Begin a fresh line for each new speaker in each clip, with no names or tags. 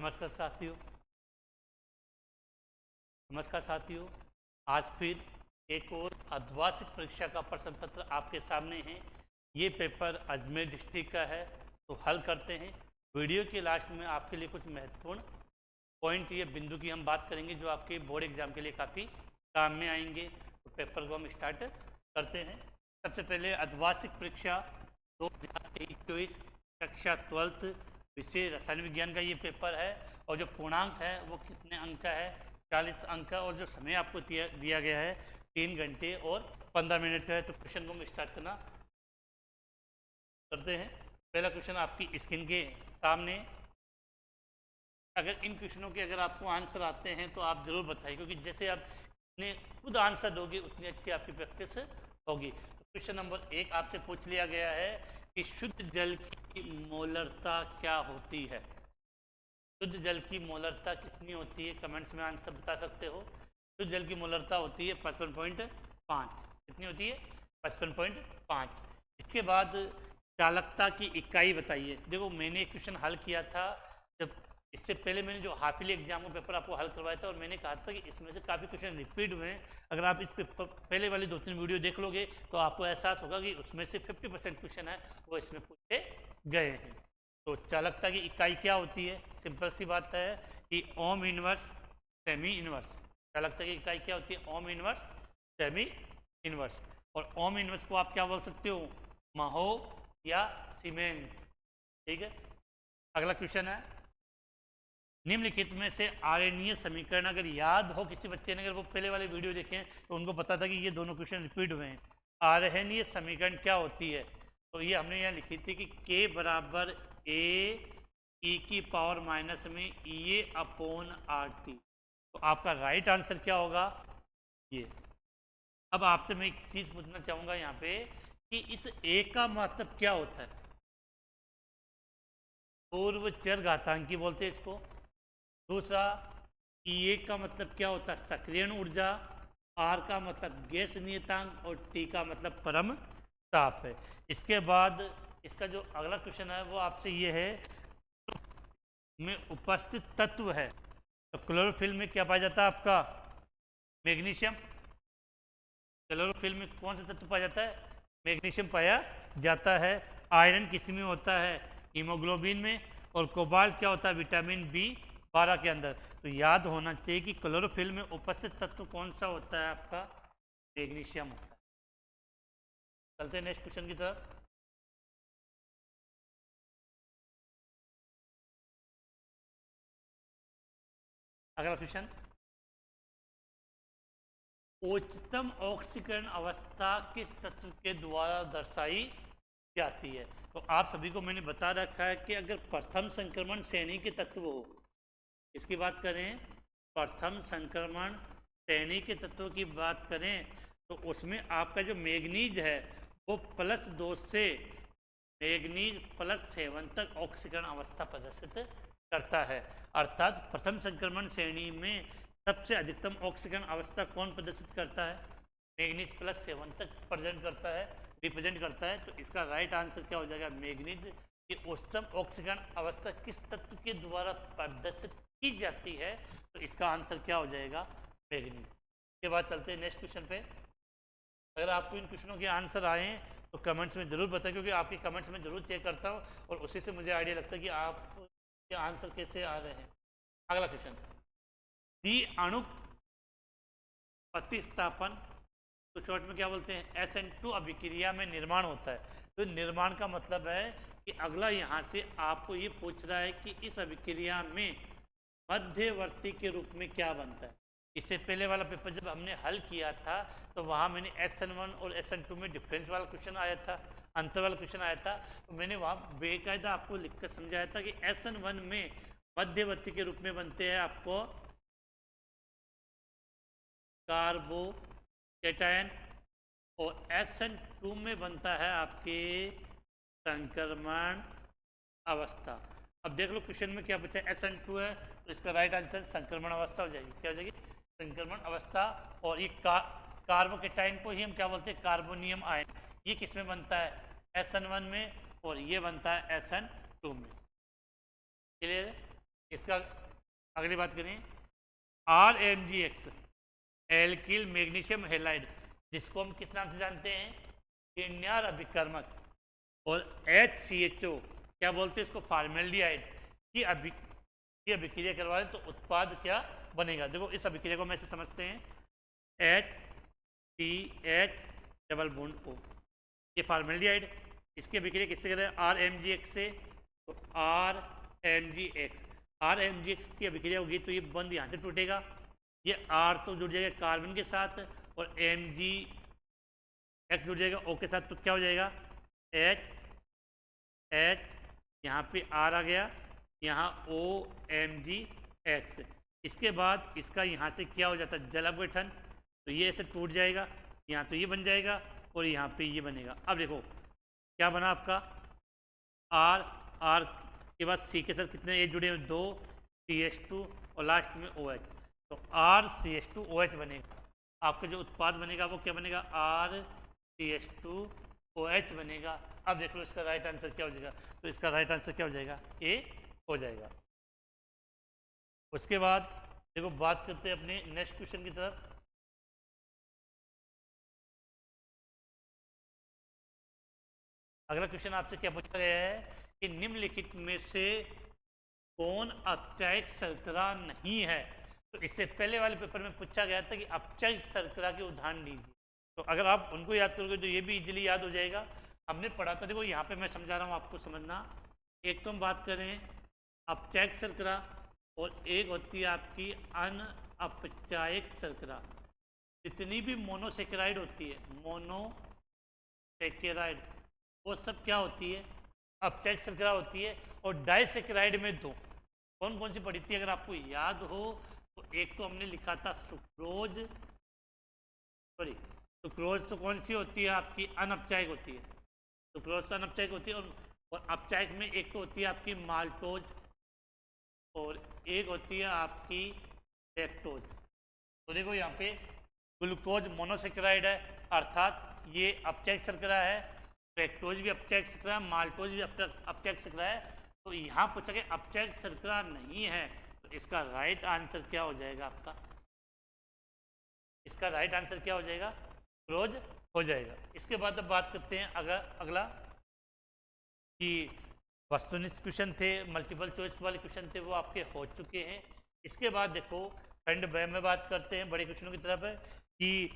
नमस्कार साथियों। नमस्कार साथियों। आज फिर एक और अर्धवार्षिक परीक्षा का प्रश्न पत्र आपके सामने है। ये पेपर अजमेर डिस्ट्रिक्ट का है, तो हल करते हैं। वीडियो के लास्ट में आपके लिए कुछ महत्वपूर्ण पॉइंट या बिंदु की हम बात करेंगे जो आपके बोर्ड एग्जाम के लिए काफ़ी काम में आएंगे। तो पेपर को हम स्टार्ट करते हैं। सबसे पहले अर्धवार्षिक परीक्षा 2023-24 कक्षा 12th विषय रसायन विज्ञान का ये पेपर है, और जो पूर्णांक है वो कितने अंक का है, 40 अंक का, और जो समय आपको दिया गया है 3 घंटे और 15 मिनट का है। तो क्वेश्चन को हम स्टार्ट करते हैं। पहला क्वेश्चन आपकी स्क्रीन के सामने। अगर इन क्वेश्चनों के अगर आपको आंसर आते हैं तो आप ज़रूर बताइए, क्योंकि जैसे आप इतने खुद आंसर दोगे उतनी अच्छी आपकी प्रैक्टिस होगी। तो क्वेश्चन नंबर 1 आपसे पूछ लिया गया है कि शुद्ध जल की मोलरता क्या होती है। शुद्ध जल की मोलरता कितनी होती है, कमेंट्स में आंसर बता सकते हो। शुद्ध जल की मोलरता होती है 55.5। कितनी होती है? 55.5। इसके बाद चालकता की इकाई बताइए। देखो मैंने एक क्वेश्चन हल किया था, जब इससे पहले मैंने जो हाफिली एग्जाम का पेपर आपको हल करवाया था, और मैंने कहा था कि इसमें से काफ़ी क्वेश्चन रिपीट हुए हैं। अगर आप इस पेपर पहले वाली 2-3 वीडियो देख लोगे तो आपको एहसास होगा कि उसमें से 50% क्वेश्चन है वो इसमें पूछे गए हैं। तो चालकता की इकाई क्या होती है? सिंपल सी बात है कि ओम इनवर्स सेमी इनवर्स। चालकता की इकाई क्या होती है? Ohm inverse semi inverse. और ओम इनवर्स को आप क्या बोल सकते हो? महो या सीमेंस। ठीक है। अगला क्वेश्चन है, निम्नलिखित में से आर्यनीय समीकरण, अगर याद हो किसी बच्चे ने, अगर वो पहले वाले वीडियो देखें तो उनको पता था कि ये दोनों क्वेश्चन रिपीट हुए हैं। आर्यनीय समीकरण क्या होती है? तो ये हमने यहाँ लिखी थी कि k बराबर a e की पावर माइनस में ए अपॉन आर टी। तो आपका राइट आंसर क्या होगा? ये। अब आपसे मैं एक चीज पूछना चाहूंगा यहाँ पे कि इस a का मतलब क्या होता है? पूर्व चर घातांकी बोलते हैं इसको। दूसरा, E का मतलब क्या होता है? सक्रियण ऊर्जा। R का मतलब गैस नियतांक, और T का मतलब परम ताप है। इसके बाद इसका जो अगला क्वेश्चन है वो आपसे ये है, में उपस्थित तत्व है। तो क्लोरोफिल में क्या पाया जाता है आपका? मैग्नीशियम। क्लोरोफिल में कौन सा तत्व पाया जाता है? मैग्नीशियम पाया जाता है। आयरन किस में होता है? हीमोग्लोबिन में। और कोबाल्ट क्या होता है? विटामिन B12 के अंदर। तो याद होना चाहिए कि क्लोरोफिल में उपस्थित तत्व कौन सा होता है आपका? मैग्नीशियम होता है। चलते हैं नेक्स्ट क्वेश्चन की तरफ। अगला क्वेश्चन, उच्चतम ऑक्सीकरण अवस्था किस तत्व के द्वारा दर्शाई जाती है? तो आप सभी को मैंने बता रखा है कि अगर प्रथम संक्रमण श्रेणी के तत्व हो, इसकी बात करें, प्रथम संक्रमण श्रेणी के तत्वों की बात करें, तो उसमें आपका जो मैग्नीज है वो +2 से मैग्नीज +7 तक ऑक्सीकरण अवस्था प्रदर्शित करता है। अर्थात प्रथम संक्रमण श्रेणी में सबसे अधिकतम ऑक्सीकरण अवस्था कौन प्रदर्शित करता है? मैग्नीज +7 तक रिप्रेजेंट करता है। तो इसका राइट आंसर क्या हो जाएगा? मैग्नीज की उच्चतम ऑक्सीकरण अवस्था किस तत्व के द्वारा प्रदर्शित की जाती है? तो इसका आंसर क्या हो जाएगा? मैग्नीज। इसके बाद चलते हैं नेक्स्ट क्वेश्चन पे। अगर आपको इन क्वेश्चनों के आंसर आए तो कमेंट्स में जरूर बताएं, क्योंकि आपके कमेंट्स में जरूर चेक करता हूँ और उसी से मुझे आइडिया लगता है कि आपके आंसर कैसे आ रहे हैं। अगला क्वेश्चन, दी अणु प्रतिस्थापन, तो शॉर्ट में क्या बोलते हैं? SN2 अभिक्रिया में निर्माण होता है। तो निर्माण का मतलब है कि अगला यहाँ से आपको ये पूछ रहा है कि इस अभिक्रिया में मध्यवर्ती के रूप में क्या बनता है। इससे पहले वाला पेपर जब हमने हल किया था तो वहाँ मैंने SN1 और SN2 में डिफरेंस वाला क्वेश्चन आया था, अंतर वाला क्वेश्चन आया था। तो मैंने वहाँ बेकायदा आपको लिखकर समझाया था कि SN1 में मध्यवर्ती के रूप में बनते हैं आपको कार्बोकेटायन, और SN2 में बनता है आपके संक्रमण अवस्था। अब देख लो क्वेश्चन में क्या बचा है, SN2 है, तो इसका राइट आंसर संक्रमण अवस्था हो जाएगी। क्या हो जाएगी? संक्रमण अवस्था। और ये कार्बोकेटाइन को ही हम क्या बोलते हैं? Carbonium ion. ये किस में बनता है? SN1 में, और ये बनता है SN2 में। क्लियर है? इसका अगली बात करें, RMgX एल्किल मैग्नीशियम हेलाइड, जिसको हम किस नाम से जानते हैं, किण्यार अभिकर्मक, और HCHO क्या बोलते हैं इसको, फॉर्मेल्डिहाइड की अभिक्रिया करवाएं तो उत्पाद क्या बनेगा। देखो इस अभिक्रिया को हम ऐसे समझते हैं, HCH डबल बॉन्ड O, ये फॉर्मेल्डिहाइड, इसकी अभिक्रिया किससे करें, RMgX से, तो RMgX की अभिक्रिया होगी तो ये बंद यहाँ से टूटेगा, ये R तो जुड़ जाएगा कार्बन के साथ और MgX जुड़ जाएगा O के साथ, तो क्या हो जाएगा, H यहाँ पे R आ गया, यहाँ OMgX। इसके बाद इसका यहाँ से क्या हो जाता है, जल अपघटन, तो ये ऐसे टूट जाएगा, यहाँ तो ये बन जाएगा और यहाँ पे ये बनेगा। अब देखो क्या बना आपका, R के बाद C के साथ कितने एच जुड़े हैं, 2 CH2 और लास्ट में OH, तो RCH2OH बनेगा। आपका जो उत्पाद बनेगा वो क्या बनेगा, RCH2OH बनेगा। अब देख लो इसका राइट आंसर क्या हो जाएगा, तो इसका राइट आंसर क्या हो जाएगा, A हो जाएगा। उसके बाद देखो बात करते हैं अपने नेक्स्ट क्वेश्चन की तरफ। अगला क्वेश्चन आपसे क्या पूछा गया है कि निम्नलिखित में से कौन अपचायक शर्करा नहीं है। तो इससे पहले वाले पेपर में पूछा गया था कि अपचायक शर्करा के उदाहरण दीजिए, तो अगर आप उनको याद करोगे तो ये भी इजीली याद हो जाएगा। हमने पढ़ा था, देखो यहाँ पे मैं समझा रहा हूँ आपको समझना। एक तो हम बात करें अपचायक शर्करा और एक होती है आपकी अनअपचायक शर्करा। जितनी भी मोनोसेकेराइड होती है, मोनोसेकेराइड, वो सब क्या होती है, अपचायक शर्करा होती है। और डाइसेकेराइड में दो, कौन कौन सी पड़ी थी अगर आपको याद हो तो, एक तो हमने लिखा था सुक्रोज, सुक्रोज तो कौन सी होती है आपकी, अनअपचायक होती है, सुक्रोज तो अनअपचायक होती है। और अपचायक में एक तो होती है आपकी माल्टोज और एक होती है आपकी लैक्टोज। तो देखो यहाँ पे ग्लूकोज मोनोसेकेराइड है, अर्थात ये अपचायक शर्करा है, लैक्टोज भी अपचायक शर्करा है, माल्टोज भी अपचायक शर्करा है। तो यहाँ पूछा गया अपचायक शर्करा नहीं है, तो इसका राइट आंसर क्या हो जाएगा आपका, इसका राइट आंसर क्या हो जाएगा, क्लोज हो जाएगा। इसके बाद अब बात करते हैं अगला कि वस्तुनिष्ठ क्वेश्चन थे, मल्टीपल चॉइस वाले क्वेश्चन थे, वो आपके हो चुके हैं। इसके बाद देखो खंड ब में बात करते हैं बड़े क्वेश्चनों की तरफ है कि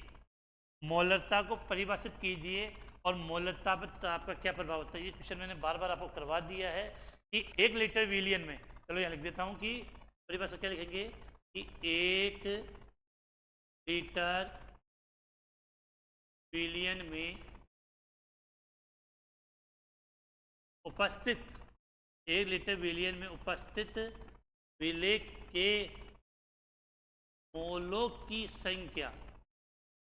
मोलरता को परिभाषित कीजिए और मोलरता पर आपका क्या प्रभाव होता है। ये क्वेश्चन मैंने बार बार आपको करवा दिया है कि 1 लीटर विलियन में, चलो यहाँ लिख देता हूँ कि परिभाषा क्या लिखेंगे कि 1 लीटर विलियन में उपस्थित, 1 लीटर विलियन में उपस्थित विलेय के मोलों की संख्या,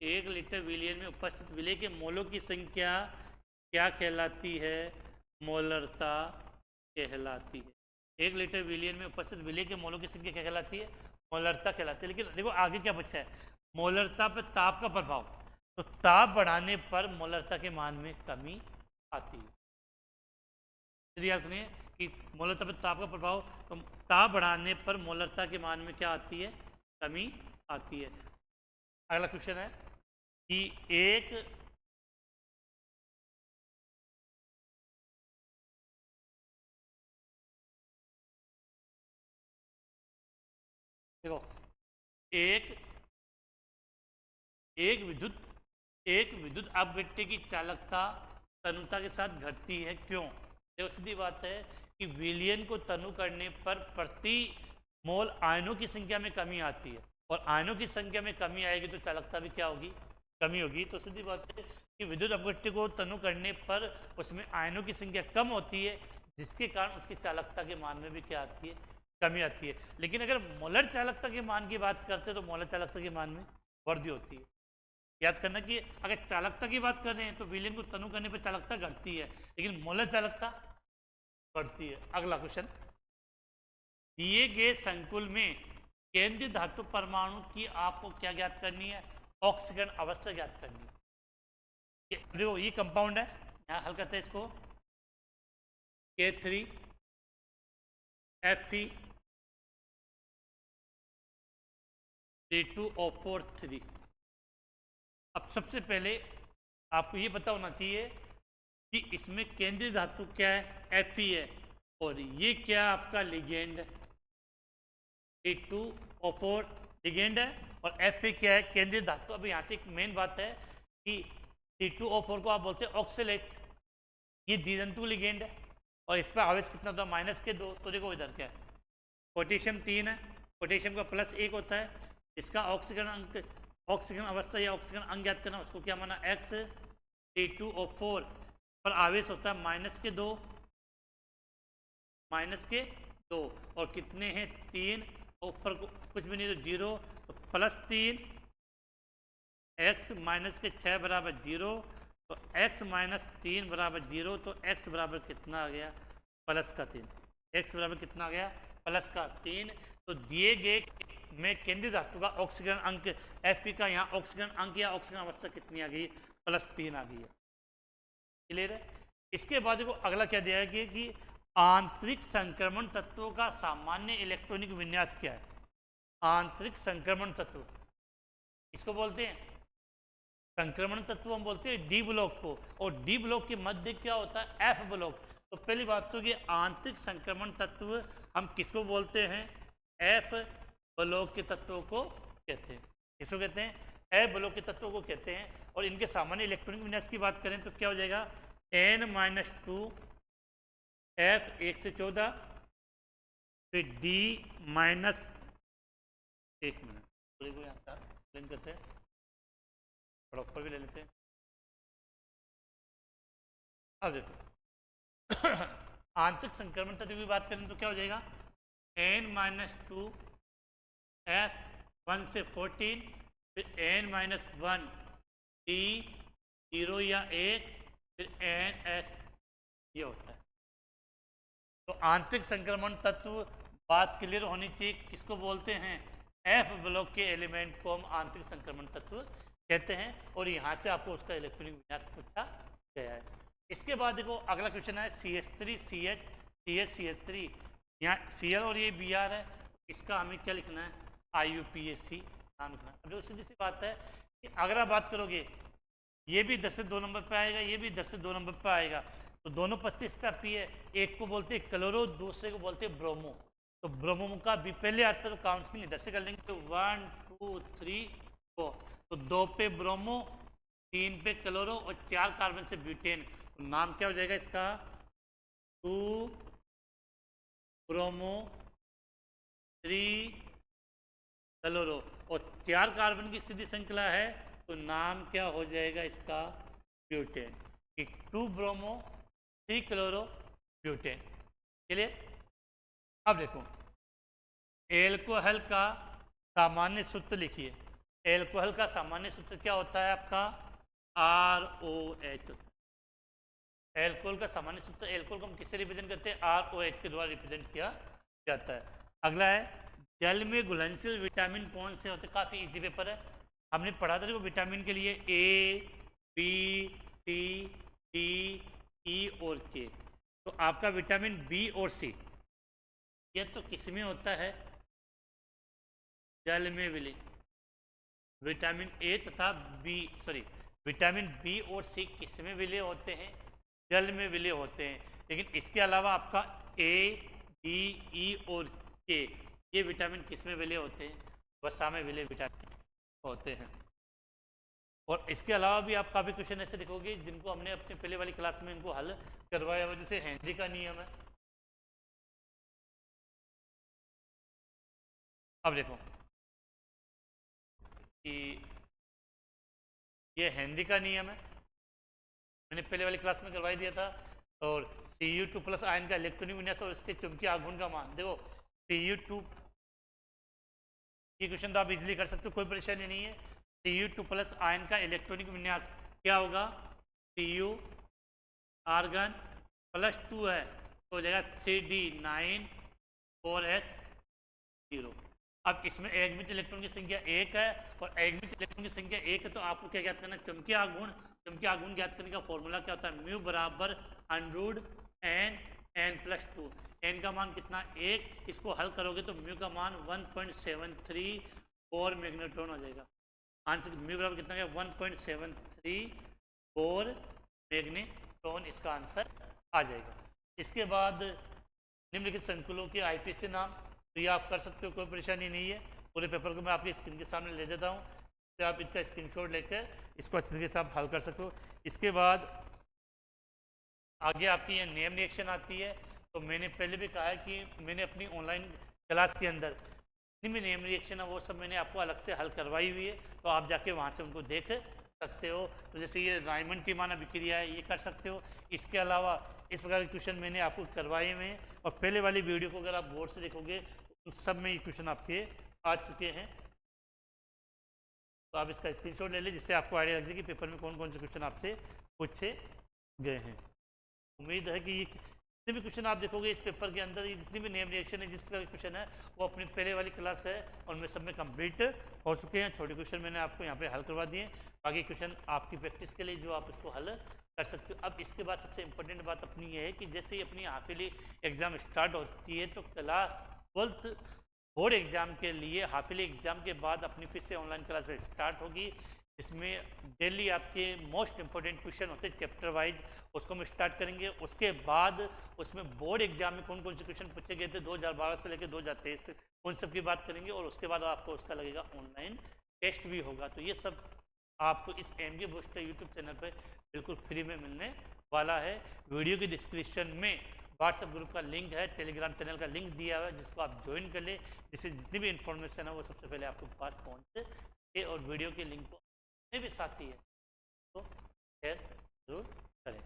1 लीटर विलियन में उपस्थित विलेय के मोलों की संख्या क्या कहलाती है, मोलरता कहलाती है। 1 लीटर विलियन में उपस्थित विलेय के मोलों की संख्या क्या कहलाती है, मोलरता कहलाती है। लेकिन देखो आगे क्या पूछा है, मोलरता पर ताप का प्रभाव, तो ताप बढ़ाने पर मोलरता के मान में कमी आती है। यदि आप सुनिए कि मोलरता पर ताप का प्रभाव, तो ताप बढ़ाने पर मोलरता के मान में क्या आती है, कमी आती है। अगला क्वेश्चन है कि एक देखो एक विद्युत अपघट्य की चालकता तनुता के साथ घटती है, क्यों। देखो सीधी बात है कि विलयन को तनु करने पर प्रति मोल आयनों की संख्या में कमी आती है, और आयनों की संख्या में कमी आएगी तो चालकता भी क्या होगी, कमी होगी। तो सीधी बात है कि विद्युत अपघट्य को तनु करने पर उसमें आयनों की संख्या कम होती है, जिसके कारण उसकी चालकता के मान में भी क्या आती है, कमी आती है। लेकिन अगर मोलर चालकता के मान की बात करते हैं तो मोलर चालकता के मान में वृद्धि होती है। याद करना कि अगर चालकता की बात कर रहे हैं तो विलयन को तनु करने पर चालकता घटती है, लेकिन मोलर चालकता बढ़ती है। अगला क्वेश्चन, दिए गए संकुल में केंद्रीय धातु परमाणु की आपको क्या ज्ञात करनी है, ऑक्सीकरण अवस्था ज्ञात करनी है। देखो ये कंपाउंड है, यहाँ हल करते हैं इसको, K3 Fe C2O4 3। अब सबसे पहले आपको ये पता होना चाहिए कि इसमें केंद्रीय धातु क्या है, Fe है, और ये क्या आपका लिगेंड है, C2O4 लिगेंड है और Fe क्या है, केंद्रीय धातु। अब यहाँ से एक मेन बात है कि C2O4 को आप बोलते हैं ऑक्सीलेट, ये द्विधातु लिगेंड है और इस पर आवेश कितना होता है, -2। तो देखो इधर क्या है, पोटेशियम 3 है, पोटेशियम का +1 होता है, इसका ऑक्सीकरण अंक, ऑक्सीकरण अवस्था या ऑक्सीकरण अंक ज्ञात करना, उसको क्या माना, X। C2O4 पर आवेश होता है -2, -2 और कितने हैं, 3, ऊपर कुछ भी नहीं तो 0, तो +3, x -6 बराबर 0, तो x -3 बराबर 0, तो x बराबर कितना आ गया, +3। x बराबर कितना आ गया, +3। तो दिए गए में केंद्रीय धातु का ऑक्सीकरण अंक Fe का यहाँ ऑक्सीकरण अंक या ऑक्सीकरण अवस्था कितनी आ गई, +3 आ गई है। क्लियर है। इसके बाद देखो अगला क्या दिया है कि आंतरिक संक्रमण तत्वों का सामान्य इलेक्ट्रॉनिक विन्यास क्या है। आंतरिक संक्रमण तत्व इसको बोलते हैं, संक्रमण तत्व हम बोलते हैं डी ब्लॉक को, और डी ब्लॉक के मध्य क्या होता है, एफ ब्लॉक। तो पहली बात तो कि आंतरिक संक्रमण तत्व हम किसको बोलते हैं, एफ ब्लॉक के तत्वों को कहते हैं। किसको कहते हैं, एफ ब्लॉक के तत्वों को कहते हैं। और इनके सामान्य इलेक्ट्रॉनिक विन्यास की बात करें तो क्या हो जाएगा, N-2 F 1 से 14, फिर D माइनस, एक मिनट को यहाँ से एक्सप्लेन करते हैं, थोड़ा ऊपर भी ले लेते हैं। अब देखो आंतरिक संक्रमण तत्व की बात करें तो क्या हो जाएगा, N-2 F 1 से 14, फिर N-1 D 0 या 1, फिर NS, ये होता है। तो आंतरिक संक्रमण तत्व बात क्लियर होनी चाहिए, किसको बोलते हैं, एफ ब्लॉक के एलिमेंट को हम आंतरिक संक्रमण तत्व कहते हैं। और यहाँ से आपको उसका इलेक्ट्रॉनिक विन्यास पूछा गया है। इसके बाद देखो अगला क्वेश्चन है CH3 CH CH CH3, यहाँ Cl और ये Br है, इसका हमें क्या लिखना है, IUPAC नाम लिखना है। अब सीधी सी बात है कि अगर आप बात करोगे ये भी 10 से 2 नंबर पर आएगा, ये भी 10 से 2 नंबर पर आएगा, तो दोनों 25 पी है, एक को बोलते हैं क्लोरो, दूसरे को बोलते हैं ब्रोमो। तो ब्रोमो का भी पहले आता है तो काउंटिंग इधर से कर लेंगे, तो 1 2 3 4, तो 2 पे ब्रोमो, 3 पे क्लोरो और 4 कार्बन से ब्यूटेन। तो नाम क्या हो जाएगा इसका, 2 ब्रोमो 3 क्लोरो, और 4 कार्बन की सीधी श्रृंखला है, तो नाम क्या हो जाएगा इसका, butane. 2 bromo 3 chloro butane. Clear. अब देखो एल्कोहल का सामान्य सूत्र लिखिए। एल्कोहल का सामान्य सूत्र क्या होता है आपका, ROH। एल्कोहल का सामान्य सूत्र, एल्कोहल को हम किससे रिप्रेजेंट करते हैं, ROH के द्वारा रिप्रेजेंट किया जाता है। अगला है जल में घुलनशील विटामिन कौन से होते हैं, काफी इजी पेपर है, हमने पढ़ा था देखो विटामिन के लिए A B C D E और K। तो आपका विटामिन B और C यह तो किसमें होता है, जल में विलय। विटामिन A तथा विटामिन B और C किसमें विलय होते हैं, जल में विलय होते हैं। लेकिन इसके अलावा आपका A D E और K ये विटामिन किसमें विलय होते हैं, वसा में विलय विटामिन होते हैं। और इसके अलावा भी आप काफ़ी क्वेश्चन ऐसे देखोगे जिनको हमने अपने पहले वाली क्लास में इनको हल करवाया हुआ, जैसे हेनरी का नियम है। अब देखो कि ये हेनरी का नियम है, मैंने पहले वाली क्लास में करवा दिया था। और Cu2+ आयन का इलेक्ट्रॉनिक विन्यास और इसके चुंबकीय आघूर्ण का मान। देखो Cu2 ये क्वेश्चन तो आप इजीली कर सकते हो, कोई परेशानी नहीं है। Cu2+ आयन का इलेक्ट्रॉनिक विन्यास क्या होगा, Cu आर्गन +2 है तो हो जाएगा 3D9 4s 0। अब इसमें एग्मिट इलेक्ट्रॉन की संख्या 1 है और एग्मिट इलेक्ट्रॉन की संख्या 1 है, तो आपको क्या ज्ञात करना है, चुंबकीय आघूर्ण। चुंबकीय आघूर्ण ज्ञात करने का फॉर्मूला क्या होता है, म्यू बराबर √n+2। n का मान कितना, 1। इसको हल करोगे तो म्यू का मान 1.73 4 मैग्नेट्रॉन हो जाएगा। आंसर म्यू बराबर कितना है 1.73 मैग्नेट्रॉन, इसका आंसर आ जाएगा। इसके बाद निम्नलिखित संकुलों के आईपीसी नाम, तो ये आप कर सकते हो, कोई परेशानी नहीं है। पूरे पेपर को मैं आपकी स्क्रीन के सामने ले देता हूँ, तो आप इसका स्क्रीनशॉट लेकर इसको अच्छे तरीके से आप हल कर सकते हो। इसके बाद आगे आपकी ये नेम रिएक्शन आती है। तो मैंने पहले भी कहा है कि मैंने अपनी ऑनलाइन क्लास के अंदर जितनी भी नेम रिएक्शन है वो सब मैंने आपको अलग से हल करवाई हुई है, तो आप जाके वहाँ से उनको देख सकते हो। तो जैसे ये रायमंड टीमाना विक्रिया है, ये कर सकते हो। इसके अलावा इस प्रकार के क्वेश्चन मैंने आपको करवाए हुए हैं, और पहले वाली वीडियो को अगर आप गौर से देखोगे तो सब में ये क्वेश्चन आपके आ चुके हैं। तो आप इसका स्क्रीनशॉट ले लें, जिससे आपको आइडिया लग जाए कि पेपर में कौन कौन से क्वेश्चन आपसे पूछे गए हैं। उम्मीद है कि ये जितने भी क्वेश्चन आप देखोगे इस पेपर के अंदर, ये जितनी भी नेम रिएक्शन है, जिस प्रकार के क्वेश्चन है वो अपनी पहले वाली क्लास है और उनमें सब में कंप्लीट हो चुके हैं। छोटे क्वेश्चन मैंने आपको यहाँ पे हल करवा दिए, बाकी क्वेश्चन आपकी प्रैक्टिस के लिए जो आप इसको हल कर सकते हो। अब इसके बाद सबसे इंपॉर्टेंट बात अपनी ये है कि जैसे ही अपनी हाफिली एग्जाम स्टार्ट होती है, तो क्लास 12th बोर्ड एग्जाम के लिए हाफिली एग्जाम के बाद अपनी फिर से ऑनलाइन क्लास स्टार्ट होगी। इसमें डेली आपके मोस्ट इंपॉर्टेंट क्वेश्चन होते हैं चैप्टर वाइज, उसको हम स्टार्ट करेंगे। उसके बाद उसमें बोर्ड एग्जाम में कौन कौन से क्वेश्चन पूछे गए थे 2012 से लेकर 2023 तक, उन सब की बात करेंगे। और उसके बाद आपको उसका लगेगा ऑनलाइन टेस्ट भी होगा। तो ये सब आपको इस एमके बूस्टर यूट्यूब चैनल पर बिल्कुल फ्री में मिलने वाला है। वीडियो की डिस्क्रिप्शन में व्हाट्सएप ग्रुप का लिंक है, टेलीग्राम चैनल का लिंक दिया हुआ है, जिसको आप ज्वाइन कर ले, जिससे जितनी भी इंफॉर्मेशन है वो सबसे पहले आपके पास पहुँचे। और वीडियो के लिंक को में भी साथी है तो शेयर जरूर करें।